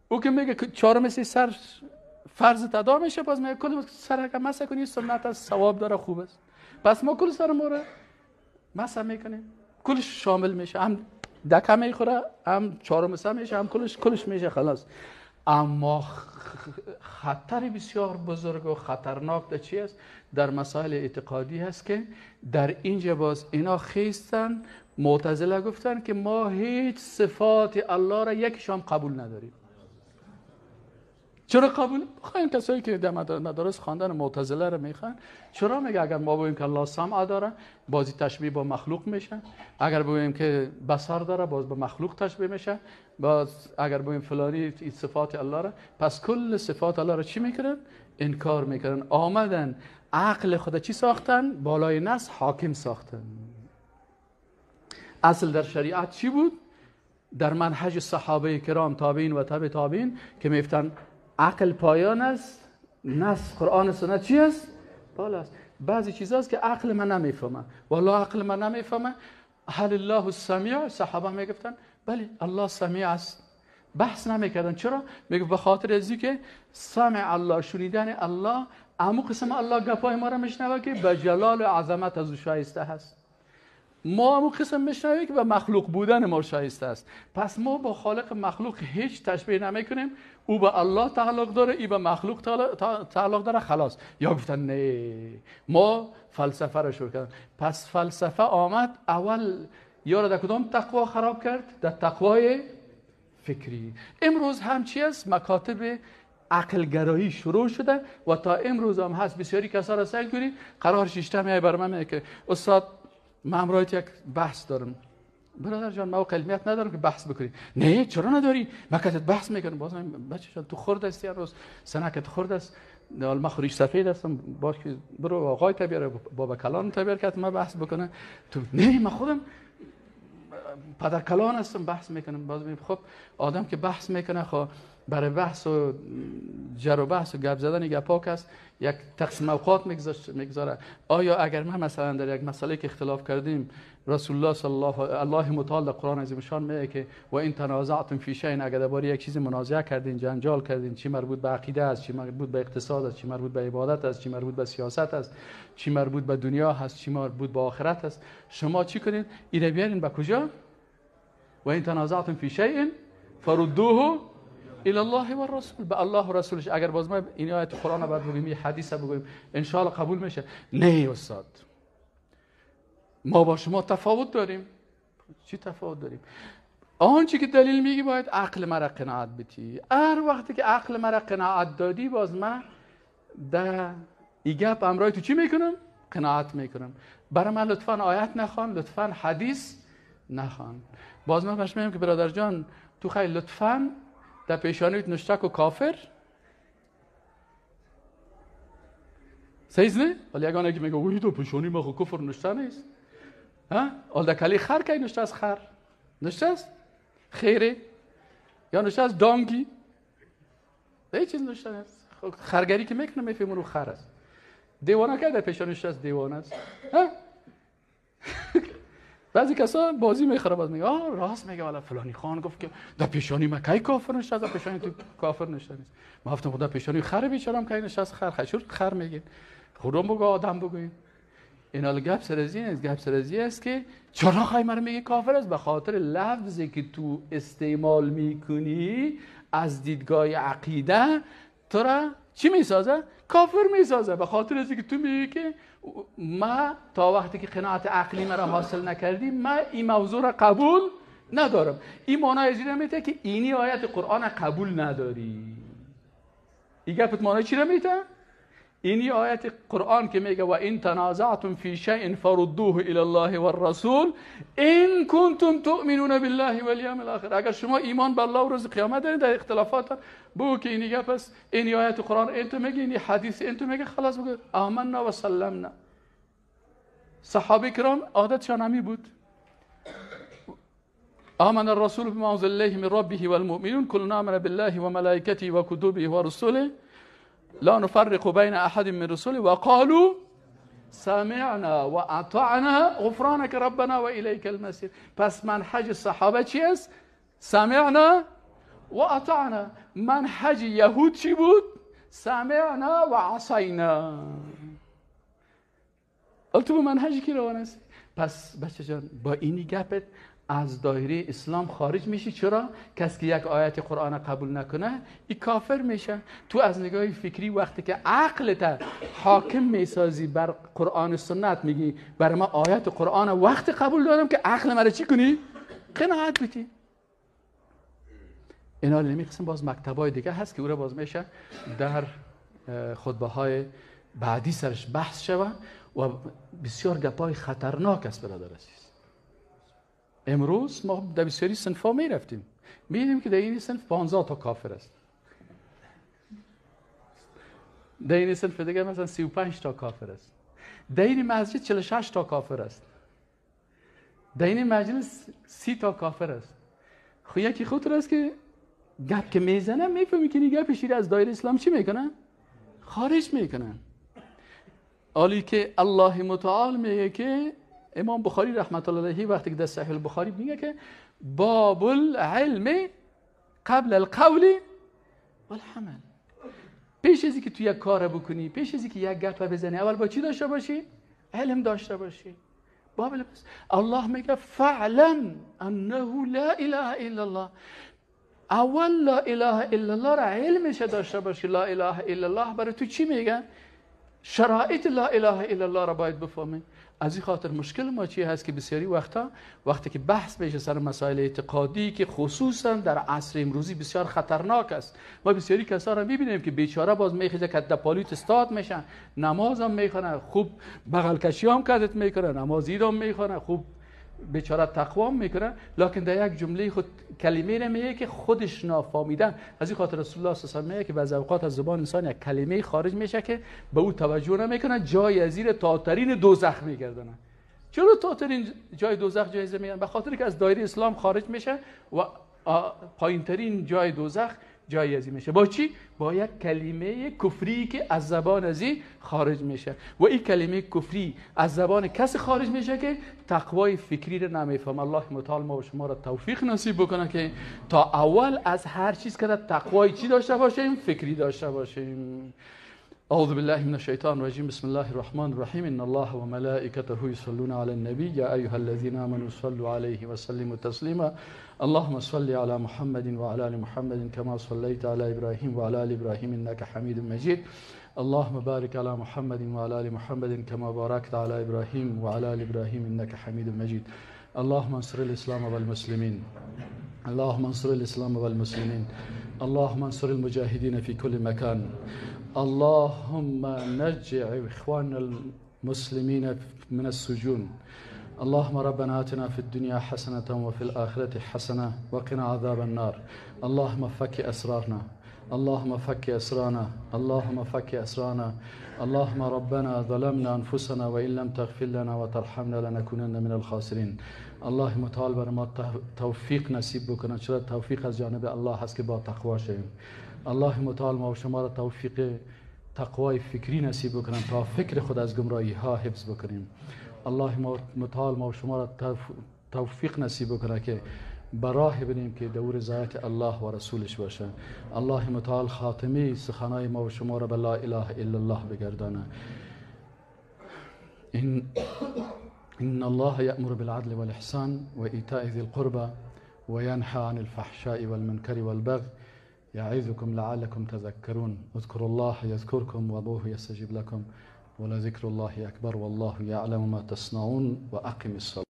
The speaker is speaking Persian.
او که میگه چهارم سر فرض ادا میشه، باز میگه کل سر که مسح کنی سنت است، ثواب داره، خوب است. پس ما کل سر ما رو مسح میکنیم، کلش شامل میشه، هم دکه میخوره، هم چهارم سر میشه، هم کلش میشه، خلاص. اما خطر بسیار بزرگ و خطرناک در چی است؟ در مسائل اعتقادی هست که در اینجا باز اینا خیستن. معتزله گفتن که ما هیچ صفات الله را یکیشان قبول نداریم. چرا قبول؟ خواهیم کسایی که در مدارس خواندن معتزله رو میخوان، چرا میگه اگر ما بگوییم که الله سمع داره، بازی تشبیه با مخلوق میشه. اگر بگوییم که بصر داره، باز با مخلوق تشبیه میشه. باز اگر بگوییم فلانی صفات الله را، پس کل صفات الله را چی میکنن؟ انکار میکنن. آمدن عقل خود چی ساختن؟ بالای نص حاکم ساختن. اصل در شریعت چی بود؟ در منهج صحابه کرام، تابعین و تبع تابعین، که میفتن عقل پایان است، نص قرآن سنت چی است؟ بالا است. بعضی چیزاست که عقل من نمیفهمه، والله عقل من نمیفهمه. هل الله السمیع؟ صحابه میگفتن بله الله سمیع است، بحث نمیکردن. چرا؟ میگه به خاطر ازی که سمع الله، شنیدن الله، عمو قسم الله گپای ما را میشنوه که به جلال و عظمت از او شایسته هست. ما هم قسم میشنویم که به مخلوق بودن ما شایسته است. پس ما با خالق مخلوق هیچ تشبیه نمیکنیم. او به الله تعلق داره، ای به مخلوق تعلق داره، خلاص. یا گفتن نه، ما فلسفه را شروع کردن. پس فلسفه آمد اول یا در کدام تقوا خراب کرد؟ در تقوای فکری. امروز هم چی است؟ مکاتب عقلگرایی شروع شده و تا امروز هم هست. بسیاری کسا را سیل کنید، قرار شیشته میای برای من که استاد من امروز یک بحث دارم. برادر جان ما علمیت ندارم که بحث بکنی. نه چرا نداری؟ من که بحث میکنم. باز بچه جان تو خورد هستی روز، سنکت خورد است، ما خوریش سفید هستم، باش که برو آقای تبیار بابا کلان تبیار که من بحث بکنه. تو نه من خودم پدر کلان هستم بحث میکنم. باز میگم خب آدم که بحث میکنه، خب برای بحث و جر و بحث و گپ زدن گپاک است، یک تقسیم اوقات میگذاره. آیا اگر ما مثلا در یک مسئله که اختلاف کردیم، رسول الله صلی الله متعال در قرآن عظیم شان میگه که و این تنازعتم فی شیء، اگر درباره یک چیز منازعه کردین، جنجال کردین، چی مربوط به عقیده است، چی مربوط به اقتصاد است، چی مربوط به عبادت است، چی مربوط به سیاست است، چی مربوط به دنیا هست، چی مربوط به آخرت است، شما چی کنین؟ اینا بیارین به کجا؟ و این تنازعتم فی شیء فردوه الی الله و الرسول، به الله و رسولش. اگر باز ما این آیت قرآن رو بعد بگیم، این حدیث رو بگیم، ان شاء الله قبول میشه. نه استاد، ما با شما تفاوت داریم. چی تفاوت داریم؟ آنچه که دلیل میگی باید عقل مرا قناعت بدی. هر وقتی که عقل مرا قناعت دادی، باز من در ایگپ امرای تو چی میکنم؟ قناعت میکنم. برای من لطفاً آیت نخوان، لطفاً حدیث نخوان. باز من بهش میگم که برادر جان تو خیلی لطفاً در پیشانیت نشتک و کافر سیز نه؟ ولی یگانه که میگه اوی تو پیشانی ما خو کفر نشته نیست. ها؟ اول در کلی خر که نشته از خر؟ نشته است؟ خیره؟ یا نشته از دانگی؟ هیچ چیز نشته است. خرگری که میکنه میفهمون رو خر است. دیوانه که در پیشانی نشته است دیوانه است. ها؟ بعضی کسا بازی میخوره، باز میگه راست میگه، والا فلانی خان گفت که در پیشانی ما کی کافر نشسته، در پیشانی تو کافر نشسته نیست. ما گفتم خدا پیشانی خر بیچارم کی نشسته، خر خر میگه، خودم بگو آدم بگوین. اینا گپ سرزی است که چرا خای مرا میگه کافر است؟ به خاطر لفظی که تو استعمال میکنی از دیدگاه عقیده تو را چی میسازه؟ کافر میسازه. به خاطر اینکه تو میگی که ما تا وقتی که قناعت عقلی مرا حاصل نکردی، من این موضوع را قبول ندارم. این معنی از این میته که اینی آیت قرآن قبول نداری. این گپت معنی چی را میته؟ اینی آیت قرآن که میگه و این تنازعتم فی شیء فردوه الی الله و الرسول ان کنتم تؤمنون بالله والیوم الاخر. اگر شما ایمان به الله و روز قیامت دارید، در اختلافات بگو که اینی گپ است، اینی آیت قرآن انتو میگه، اینی حدیث انتو میگه، خلاص بگو آمنا و سلمنا. صحابه کرام عادتشان همی بود. آمن الرسول بما انزل الیه من ربه والمؤمنون كلنا آمن بالله و ملائکته و کتبه و رسله لا نفرق بین احد من رسله و قالوا سمعنا و اطعنا غفرانك ربنا و الیک المصیر. پس منهج صحابه چی است؟ سمعنا و اطعنا. منهج یهود چی بود؟ سمعنا و عصینا. تو به منهجی که روان است. پس بچه جان با اینی گپت از دایره اسلام خارج میشی. چرا؟ کسی که یک آیت قرآن قبول نکنه این کافر میشه. تو از نگاه فکری وقتی که عقلت حاکم میسازی بر قرآن و سنت، میگی برای ما آیت قرآن وقت قبول دارم که عقل مرا چی کنی؟ قناعت بدی. اینا نمیخواستم. باز مکتبای دیگه هست که او را باز میشه در خطبه های بعدی سرش بحث شوه و بسیار گپای خطرناک است برادر عزیز. امروز ما در بسیاری صنفا می رفتیم می‌دیدیم که در این صنف 15 تا کافر است، در این صنف دیگه مثلا 35 تا کافر است، در این مسجد 46 تا کافر است، در این مجلس 30 تا کافر است. خب یکی خود است که گپ که میزنه میفهمی که این گپ شیری از دایره اسلام چی میکنن؟ خارج میکنن. حالی که الله متعال میگه که امام بخاری رحمت الله علیه وقتی که در صحیح البخاری میگه که باب العلم قبل القول والعمل. پیش از اینکه تو یک کار بکنی، پیش از اینکه یک گپ بزنی، اول با چی داشته باشی؟ علم داشته باشی. باب بس الله میگه فعلم انه لا اله الا الله. اول لا اله الا الله را علمش داشته باشی. لا اله الا الله برای تو چی میگه؟ شرایط لا اله الا الله را باید بفهمی. از این خاطر مشکل ما چی هست که بسیاری وقتا وقتی که بحث بشه سر مسائل اعتقادی که خصوصا در عصر امروزی بسیار خطرناک است، ما بسیاری کسا را میبینیم که بیچاره باز میخیزه که دپالیت استاد میشن، نماز هم میخونه، خوب بغل کشی هم کردت میکنه، نمازی هم میخونه، خوب بیچاره تقوا میکنه، لکن در یک جمله خود کلمه را میگه که خودش نافهمیدن. از این خاطر رسول الله صلی الله علیه و آله میگه که بعضی اوقات از زبان انسان یک کلمه خارج میشه که به او توجه نمیکنه، جای از زیر تاترین دوزخ میگردونه. چرا تاترین جای دوزخ جایزه میگن؟ به خاطر که از دایره اسلام خارج میشه و پایینترین جای دوزخ جای ازی میشه. با چی؟ با یک کلمه کفری که از زبان ازی خارج میشه. و این کلمه کفری از زبان کسی خارج میشه که تقوای فکری رو نمیفهم. الله متعال ما و شما را توفیق نصیب بکنه که تا اول از هر چیز که تقوای چی داشته باشیم؟ فکری داشته باشیم. اعوذ بالله من الشیطان الرجیم. بسم الله الرحمن الرحیم. ان الله و ملائکته یصلون علی النبی یا ایها الذین آمنوا صلوا علیه و سلموا تسلیما. اللهم صل على محمد وعلى ال محمد كما صليت على ابراهيم وعلى ال ابراهيم انك حميد مجيد. اللهم بارك على محمد وعلى ال محمد كما باركت على ابراهيم وعلى ال ابراهيم انك حميد مجيد. اللهم انصر الاسلام والمسلمين. اللهم انصر الاسلام والمسلمين. اللهم انصر المجاهدين في كل مكان. اللهم نجع اخواننا المسلمين من السجون. اللهم ربنا آتنا في الدنيا حسنة وفي الآخرة حسنة وقنا عذاب النار. اللهم فك أسرارنا. اللهم فك أسرارنا. اللهم فك أسرارنا. اللهم ربنا ظلمنا أنفسنا وإن لم تغفر لنا وترحمنا لنكونن من الخاسرين. اللهم تعال بر ما توفیق نصیب بکنه. چرا توفیق از جانب الله هست که با تقوا شویم. اللهم تعال ما و شما را توفیق تقوای فکری نصیب بکنه تا فکر خود از گمراهی ها حفظ بکنیم. الله متعال ما و شما را توفیق نصیب بکنه که براه بریم که دور رضایت الله و رسولش باشه. الله متعال خاتمه سخنای ما و شما را به لا اله الا الله بگردانه. ان الله یأمر بالعدل والإحسان وإیتاء ذی القربى وینهى عن الفحشاء والمنکر والبغي يعظكم لعلكم تذكرون. اذكروا الله يذكركم وادعوه يستجب لكم ولذكر الله أكبر والله يعلم ما تصنعون وأقم الصلاة.